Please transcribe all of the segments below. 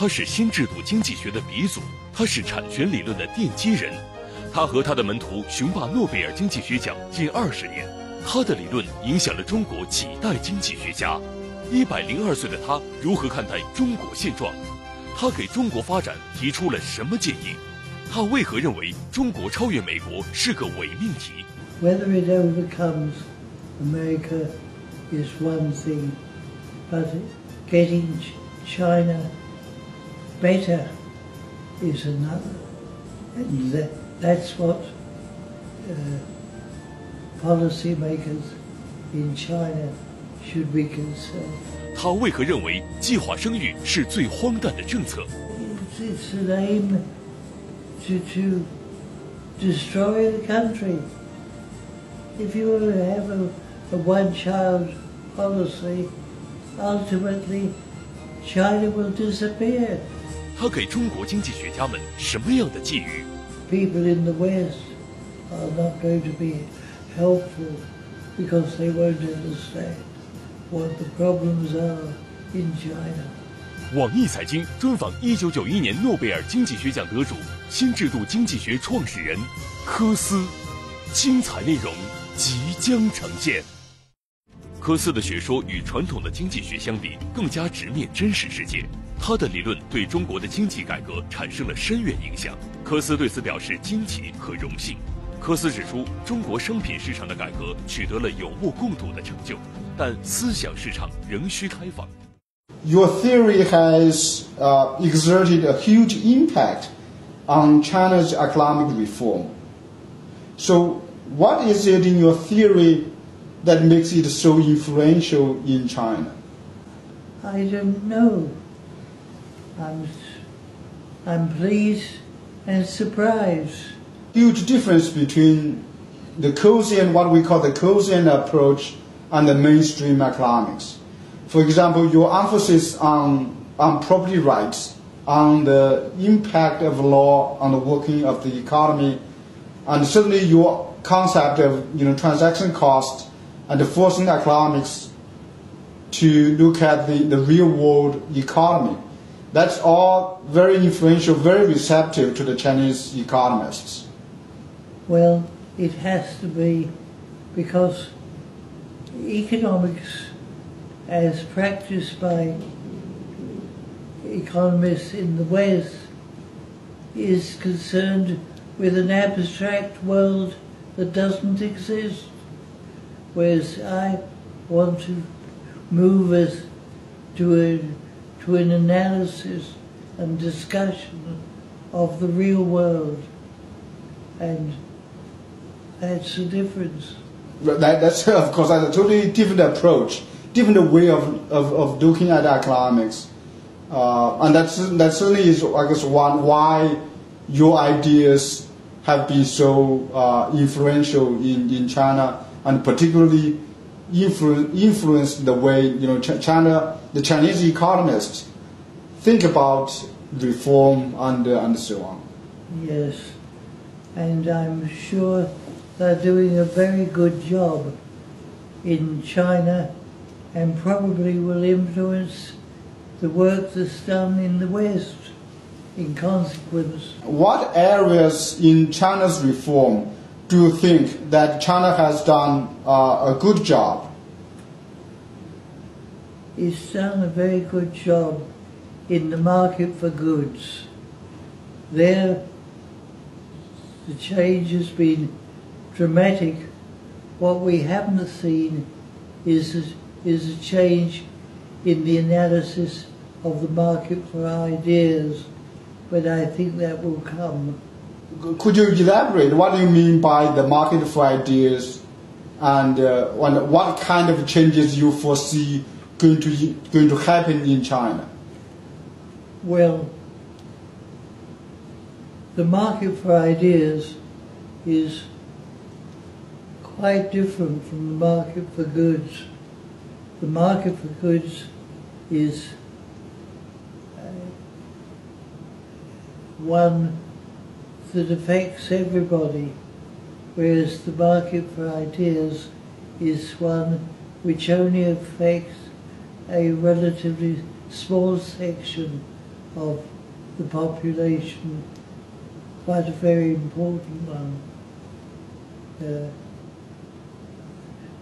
他是新制度经济学的鼻祖，他是产权理论的奠基人。他和他的门徒雄霸诺贝尔经济学奖近20年，他的理论影响了中国几代经济学家。102岁的他如何看待中国现状？他给中国发展提出了什么建议？他为何认为中国超越美国是个伪命题？ Whether it overcomes America is one thing, but getting China better is another, and that's what policymakers in China should be concerned. 他为何认为计划生育是最荒诞的政策？ It's an aim to destroy the country. If you have a one-child policy, ultimately China will disappear. 他给中国经济学家们什么样的寄语？ People in the West are not going to be helpful because they won't understand what the problems are in China. 网易财经专访1991年诺贝尔经济学奖得主、新制度经济学创始人科斯，精彩内容即将呈现。科斯的学说与传统的经济学相比，更加直面真实世界。他的理论对中国的经济改革产生了深远影响。科斯对此表示惊奇和荣幸。科斯指出，中国商品市场的改革取得了有目共睹的成就，但思想市场仍需开放。Your theory has exerted a huge impact on China's economic reform. So, what is it in your theory that makes it so influential in China? I don't know. I'm pleased and surprised. Huge difference between the Keynesian, what we call the Keynesian approach, and the mainstream economics. For example, your emphasis on property rights, on the impact of law on the working of the economy, and certainly your concept of transaction cost and the forcing economics to look at the real world economy. That's all very influential, very receptive to the Chinese economists. Well, it has to be because economics, as practiced by economists in the West, is concerned with an abstract world that doesn't exist, whereas I want to move us to an analysis and discussion of the real world, and that's the difference. That's of course that's a totally different approach, different way of looking at economics, and that certainly is, I guess, why your ideas have been so influential in China, and particularly influenced the way the Chinese economists think about reform and so on. Yes, and I'm sure they're doing a very good job in China, and probably will influence the work that's done in the West in consequence. What areas in China's reform do you think that China has done a good job? It's done a very good job in the market for goods. There, the change has been dramatic. What we haven't seen is a change in the analysis of the market for ideas, but I think that will come. Could you elaborate? What do you mean by the market for ideas, and what kind of changes you foresee going to happen in China? Well, the market for ideas is quite different from the market for goods. The market for goods is one that affects everybody, whereas the market for ideas is one which only affects a relatively small section of the population, quite a very important one.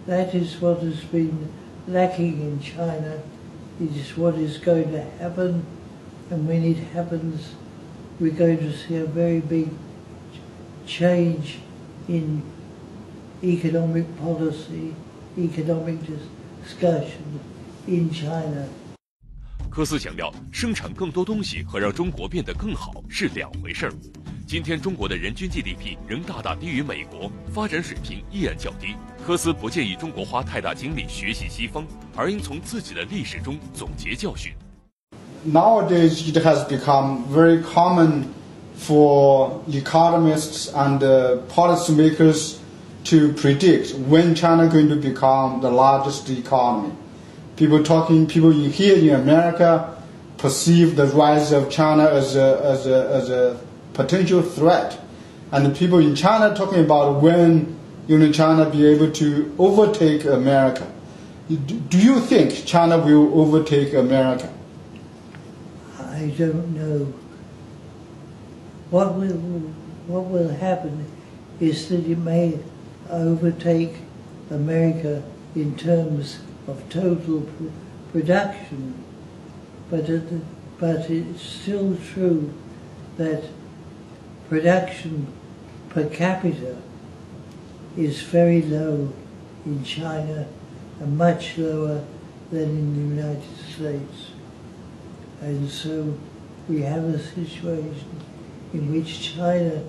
That is what has been lacking in China. It is what is going to happen, and when it happens, we're going to see a very big change in economic policy, economic discussion in China. 科斯强调，生产更多东西和让中国变得更好是两回事儿。今天中国的人均 GDP 仍大大低于美国，发展水平依然较低。科斯不建议中国花太大精力学习西方，而应从自己的历史中总结教训。Nowadays, it has become very common for economists and policymakers to predict when China is going to become the largest economy. People here in America perceive the rise of China as a potential threat, and the people in China talking about when China be able to overtake America. Do you think China will overtake America? I don't know. What will happen is that it may overtake America in terms of total production, but it's still true that production per capita is very low in China and much lower than in the United States. And so we have a situation in which China,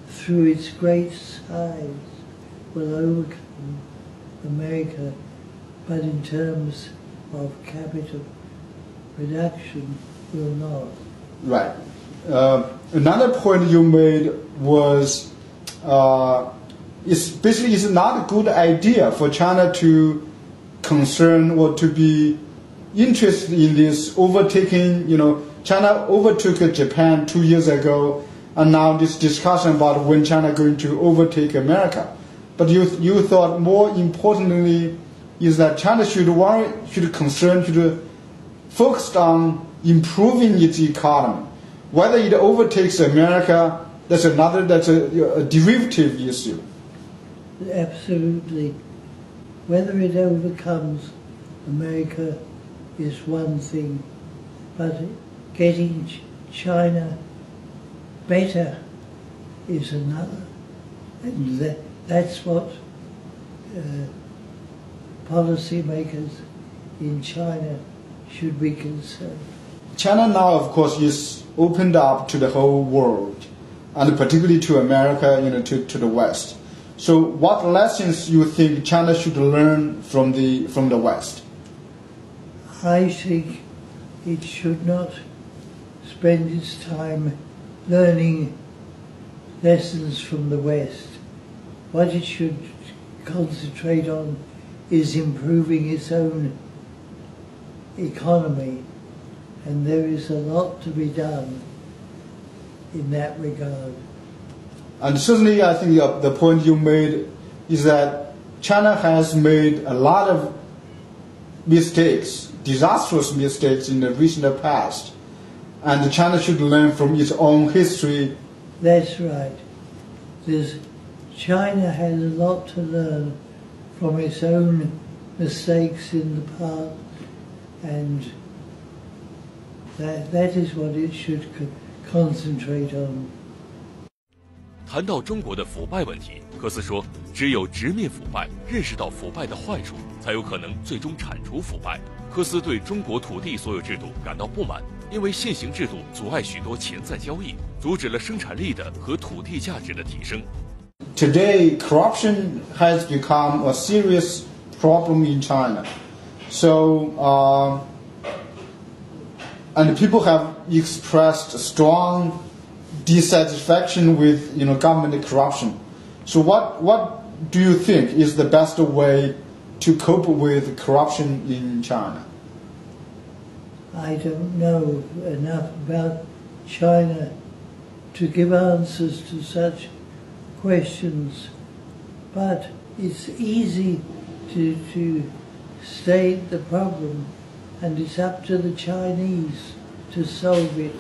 through its great size, will overcome America, but in terms of capital production will not. Right. Another point you made was it's not a good idea for China to concern or to be interested in this overtaking. China overtook Japan 2 years ago, and now this discussion about when China is going to overtake America. But you thought more importantly is that China should focus on improving its economy. Whether it overtakes America, that's a derivative issue. Absolutely. Whether it overcomes America is one thing, but getting China better is another. And that's what policymakers in China should be concerned. China now, of course, is opened up to the whole world, and particularly to America, to the West. So what lessons you think China should learn from the West? I think it should not spend its time learning lessons from the West. What it should concentrate on is improving its own economy, and there is a lot to be done in that regard. And certainly I think the point you made is that China has made a lot of mistakes, disastrous mistakes in the recent past, and China should learn from its own history. That's right. China has a lot to learn from its own mistakes in the past, and that is what it should concentrate on. 谈到中国的腐败问题，科斯说，只有直面腐败，认识到腐败的坏处，才有可能最终铲除腐败。科斯对中国土地所有制度感到不满，因为现行制度阻碍许多潜在交易，阻止了生产力的和土地价值的提升。Today, corruption has become a serious problem in China. So, and people have expressed strong dissatisfaction with government corruption. So what do you think is the best way to cope with corruption in China? I don't know enough about China to give answers to such questions, but it's easy to state the problem, and it's up to the Chinese to solve it.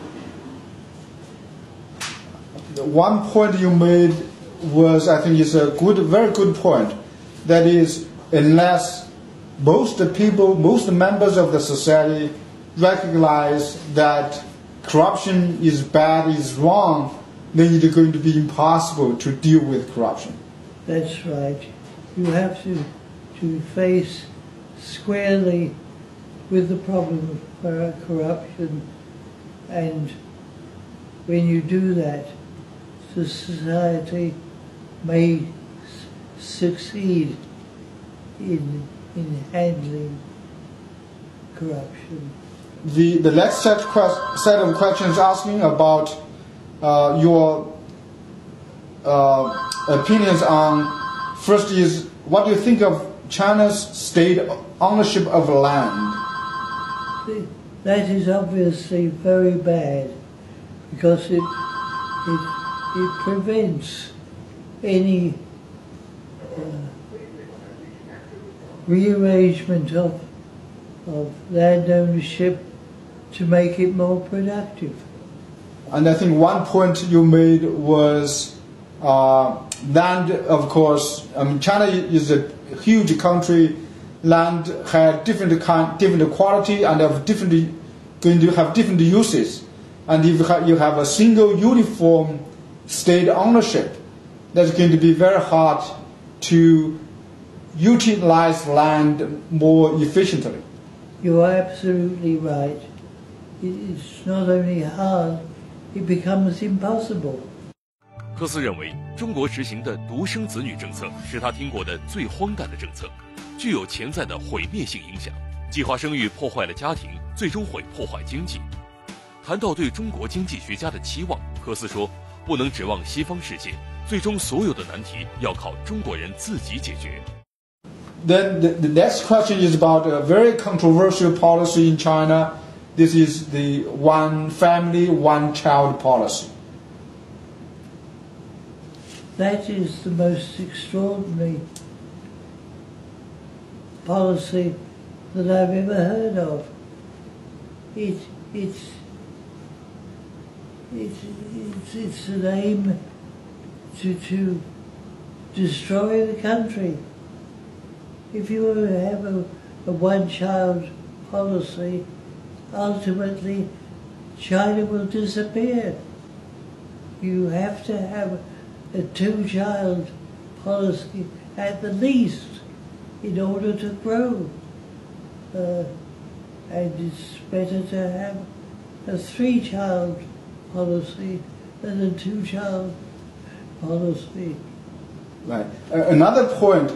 One point you made was, I think, is a very good point. That is, unless most members of the society recognize that corruption is bad, is wrong, then it is going to be impossible to deal with corruption. That's right. You have to face squarely with the problem of corruption, and when you do that, the society may succeed in handling corruption. The next set of questions asking about your opinions on, first is, what do you think of China's state ownership of land? That is obviously very bad, because it prevents any rearrangement of land ownership to make it more productive. And I think one point you made was land, of course. China is a huge country. Land has different quality and going to have different uses. And if you have a single uniform state ownership, that's going to be very hard to utilize land more efficiently. You are absolutely right. It's not only hard, it becomes impossible. 科斯认为，中国实行的独生子女政策是他听过的最荒诞的政策，具有潜在的毁灭性影响。计划生育破坏了家庭，最终会破坏经济。谈到对中国经济学家的期望，科斯说，不能指望西方世界，最终所有的难题要靠中国人自己解决。Then the next question is about a very controversial policy in China. This is the one family, one child policy. That is the most extraordinary policy that I've ever heard of. It's an aim to destroy the country. If you have a one-child policy, ultimately China will disappear. You have to have a two-child policy at the least in order to grow. And it's better to have a three-child policy than a two-child policy. Right. Another point,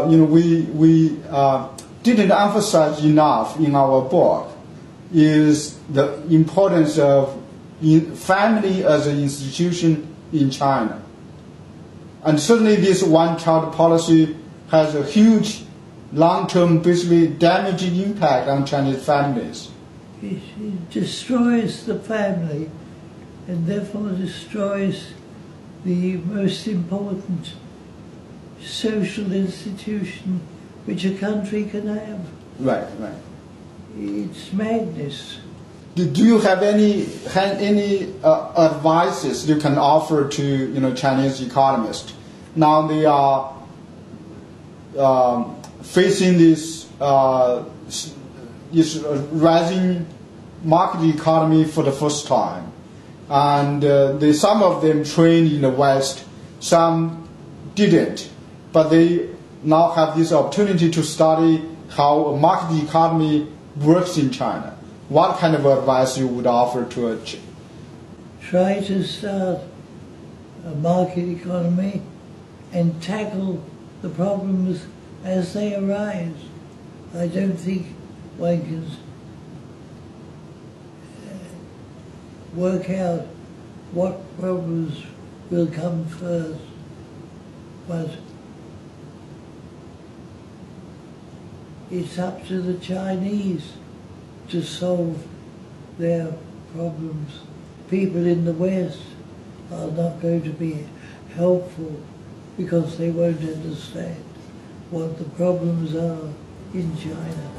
we didn't emphasize enough in our book is the importance of family as an institution in China. And certainly this one-child policy has a huge long-term, basically damaging impact on Chinese families. It destroys the family and therefore destroys the most important social institution which a country can have. Right. It's madness. Do you have any advices you can offer to Chinese economists? Now they are facing this rising market economy for the first time, and some of them trained in the West, some didn't, but they now have this opportunity to study how a market economy works in China. What kind of advice you would offer to a Try to start a market economy and tackle the problems as they arise. I don't think one can work out what problems will come first, but it's up to the Chinese to solve their problems. People in the West are not going to be helpful because they won't understand what the problems are in China.